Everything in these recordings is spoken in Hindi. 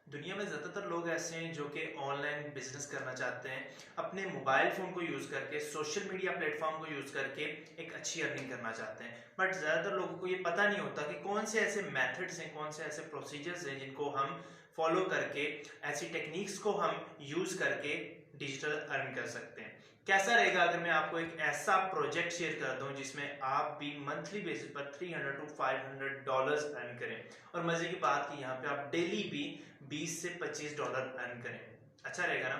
दुनिया में ज़्यादातर लोग ऐसे हैं जो कि ऑनलाइन बिजनेस करना चाहते हैं, अपने मोबाइल फ़ोन को यूज़ करके, सोशल मीडिया प्लेटफॉर्म को यूज़ करके एक अच्छी अर्निंग करना चाहते हैं। बट ज़्यादातर लोगों को ये पता नहीं होता कि कौन से ऐसे मेथड्स हैं, कौन से ऐसे प्रोसीजर्स हैं जिनको हम फॉलो करके, ऐसी टेक्निक्स को हम यूज़ करके डिजिटल अर्न कर सकते हैं। कैसा रहेगा अगर मैं आपको एक ऐसा प्रोजेक्ट शेयर कर दूं जिसमें आप भी मंथली बेसिस पर 300 टू $500 अर्न करें, और मजे की बात कि यहाँ पे आप डेली भी 20 से $25 अर्न करें। अच्छा रहेगा ना?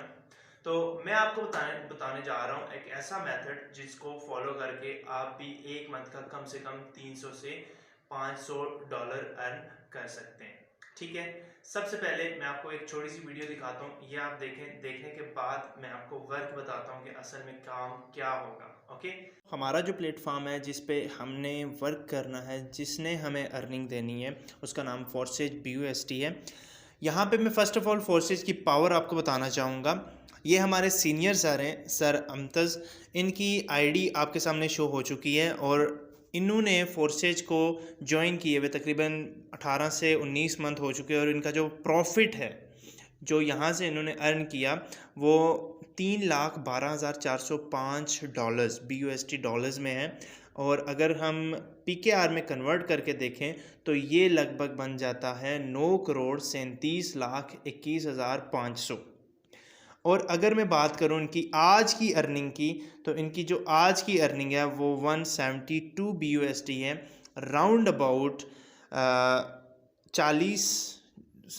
तो मैं आपको बताने जा रहा हूँ एक ऐसा मेथड जिसको फॉलो करके आप भी एक मंथ का कम से कम 300 से $500 अर्न कर सकते हैं। ठीक है, सबसे पहले मैं आपको एक छोटी सी वीडियो दिखाता हूँ, ये आप देखें। देखने के बाद मैं आपको वर्क बताता हूँ कि असल में काम क्या होगा। ओके, हमारा जो प्लेटफॉर्म है जिस पे हमने वर्क करना है, जिसने हमें अर्निंग देनी है, उसका नाम फोर्सेज BUSD है। यहाँ पे मैं फ़र्स्ट ऑफ़ ऑल फोर्सेज की पावर आपको बताना चाहूँगा। ये हमारे सीनियर सर हैं, सर अमतज़। इनकी आईडी आपके सामने शो हो चुकी है और इन्होंने फोर्सेज को जॉइन किए हुए तकरीबन 18 से 19 मंथ हो चुके हैं, और इनका जो प्रॉफिट है, जो यहाँ से इन्होंने अर्न किया, वो $3,12,405 BUSD डॉलर्स में है। और अगर हम PKR में कन्वर्ट करके देखें तो ये लगभग बन जाता है 9,37,21,500। और अगर मैं बात करूं इनकी आज की अर्निंग की, तो इनकी जो आज की अर्निंग है वो 172 BUSD है। राउंड अबाउट 40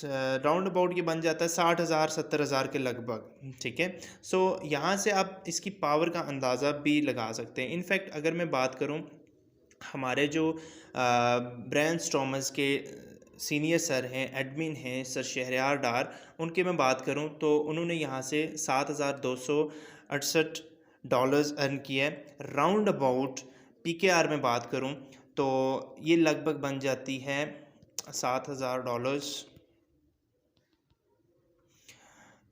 राउंड अबाउट ये बन जाता है 60,000 70,000 के लगभग। ठीक है, सो यहाँ से आप इसकी पावर का अंदाज़ा भी लगा सकते हैं। इनफैक्ट अगर मैं बात करूँ, हमारे जो ब्रेन स्टॉमर्स के सीनियर सर हैं, एडमिन हैं, सर शहरयार डार, उनके मैं बात करूं तो उन्होंने यहाँ से $7,268 अर्न किया है। राउंड अबाउट PKR में बात करूं तो ये लगभग बन जाती है $7,000,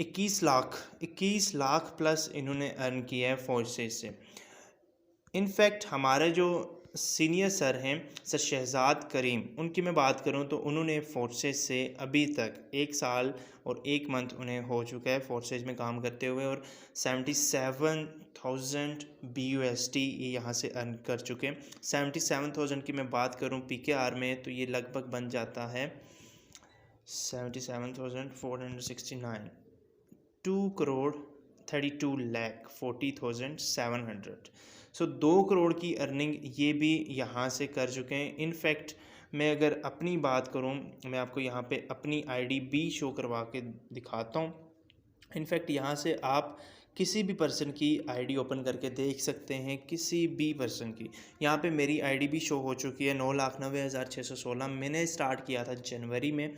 21 लाख प्लस इन्होंने अर्न किया है फोर्सेज से। इनफैक्ट हमारे जो सीनियर सर हैं, सर शहजाद करीम, उनकी मैं बात करूं तो उन्होंने फोर्सेज से अभी तक 1 साल और 1 मंथ उन्हें हो चुका है फोर्सेज में काम करते हुए, और 77,000 BUSD ये यहाँ से अर्न कर चुके हैं। 77,000 की मैं बात करूं PKR में तो ये लगभग बन जाता है 77,469, 2,32,40,700। सो 2 करोड़ की अर्निंग ये भी यहाँ से कर चुके हैं। इनफैक्ट मैं अगर अपनी बात करूँ, मैं आपको यहाँ पे अपनी आईडी भी शो करवा के दिखाता हूँ। इनफैक्ट यहाँ से आप किसी भी पर्सन की आईडी ओपन करके देख सकते हैं, किसी भी पर्सन की। यहाँ पे मेरी आईडी भी शो हो चुकी है 9,90,616। मैंने स्टार्ट किया था जनवरी में,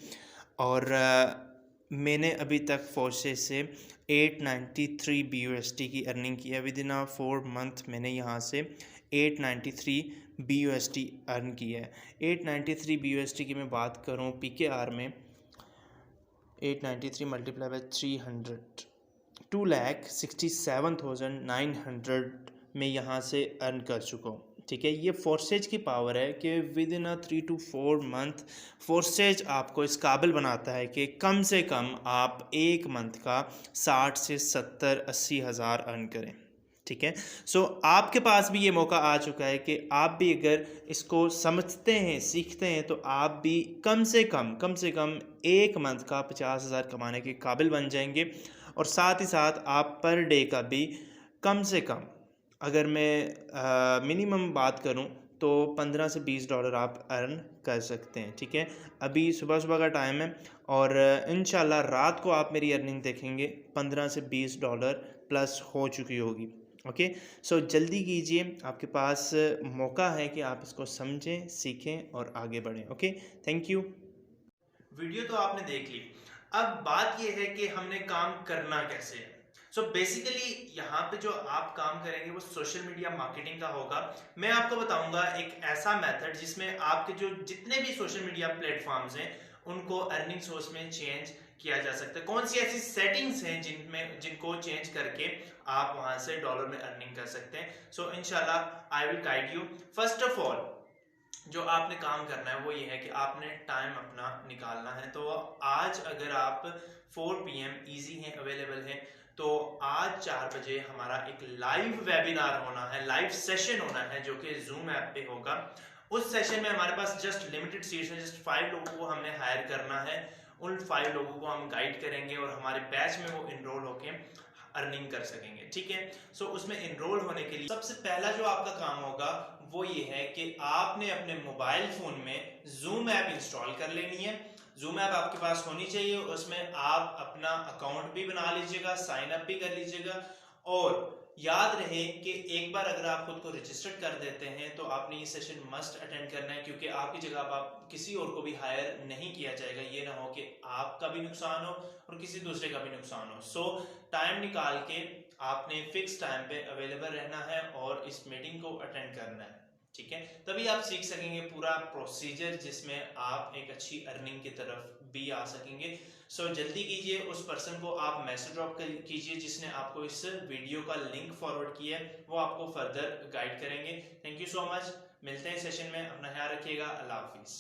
और मैंने अभी तक फोर्सेज से 893 BUSD की अर्निंग की है। विद इन 4 मंथ मैंने यहाँ से 893 BUSD अर्न किया है। 893 BUSD की मैं बात करूँ PKR में, 893 मल्टीप्लाई बाई 300, 2,67,900 में यहाँ से अर्न कर चुका हूँ। ठीक है, ये फोर्सेज की पावर है कि with in 3 to 4 month forces आपको इस काबिल बनाता है कि कम से कम आप एक मंथ का 60 से 70-80 हज़ार अर्न करें। ठीक है, सो आपके पास भी ये मौका आ चुका है कि आप भी अगर इसको समझते हैं, सीखते हैं, तो आप भी कम से कम एक मंथ का 50,000 कमाने के काबिल बन जाएंगे। और साथ ही साथ आप पर डे का भी कम से कम, अगर मैं मिनिमम बात करूं तो $15 से $20 आप अर्न कर सकते हैं। ठीक है, अभी सुबह का टाइम है, और इंशाल्लाह रात को आप मेरी अर्निंग देखेंगे $15 से $20 प्लस हो चुकी होगी। ओके, सो जल्दी कीजिए, आपके पास मौका है कि आप इसको समझें, सीखें और आगे बढ़ें। Okay, thank you. वीडियो तो आपने देख ली, अब बात यह है कि हमने काम करना कैसे है। सो बेसिकली यहाँ पे जो आप काम करेंगे वो सोशल मीडिया मार्केटिंग का होगा। मैं आपको बताऊंगा एक ऐसा मेथड जिसमें आपके जो जितने भी सोशल मीडिया प्लेटफॉर्म्स हैं उनको अर्निंग सोर्स में चेंज किया जा सकता है। कौन सी ऐसी सेटिंग्स हैं जिनको चेंज करके आप वहां से डॉलर में अर्निंग कर सकते हैं। सो इंशाल्लाह I will guide you. First of all, जो आपने काम करना है वो ये है कि आपने टाइम अपना निकालना है। तो आज अगर आप 4 PM ईजी हैं, अवेलेबल हैं, तो आज 4 बजे हमारा एक लाइव वेबिनार होना है, लाइव सेशन होना है जो कि जूम ऐप पे होगा। उस सेशन में हमारे पास जस्ट लिमिटेड सीट्स हैं, जस्ट 5 लोगों को हमने हायर करना है। उन 5 लोगों को हम गाइड करेंगे और हमारे बैच में वो इनरोल होके अर्निंग कर सकेंगे, ठीक है। सो उसमें इनरोल होने के लिए सबसे पहला जो आपका काम होगा वो ये है कि आपने अपने मोबाइल फोन में जूम ऐप इंस्टॉल कर लेनी है। जूम ऐप आपके पास होनी चाहिए, उसमें आप अपना अकाउंट भी बना लीजिएगा, साइन अप भी कर लीजिएगा। और याद रहे कि एक बार अगर आप खुद को रजिस्टर्ड कर देते हैं तो आपने ये सेशन मस्ट अटेंड करना है, क्योंकि आपकी जगह आप किसी और को भी हायर नहीं किया जाएगा। ये ना हो कि आपका भी नुकसान हो और किसी दूसरे का भी नुकसान हो। सो टाइम निकाल के आपने फिक्स टाइम पे अवेलेबल रहना है और इस मीटिंग को अटेंड करना है, ठीक है। तभी आप सीख सकेंगे पूरा प्रोसीजर, जिसमें आप एक अच्छी अर्निंग की तरफ भी आ सकेंगे। सो जल्दी कीजिए, उस पर्सन को आप मैसेज ड्रॉप कीजिए जिसने आपको इस वीडियो का लिंक फॉरवर्ड किया है, वो आपको फर्दर गाइड करेंगे। थैंक यू सो मच, मिलते हैं सेशन में, अपना ख्याल रखिएगा, अल्लाह हाफिज।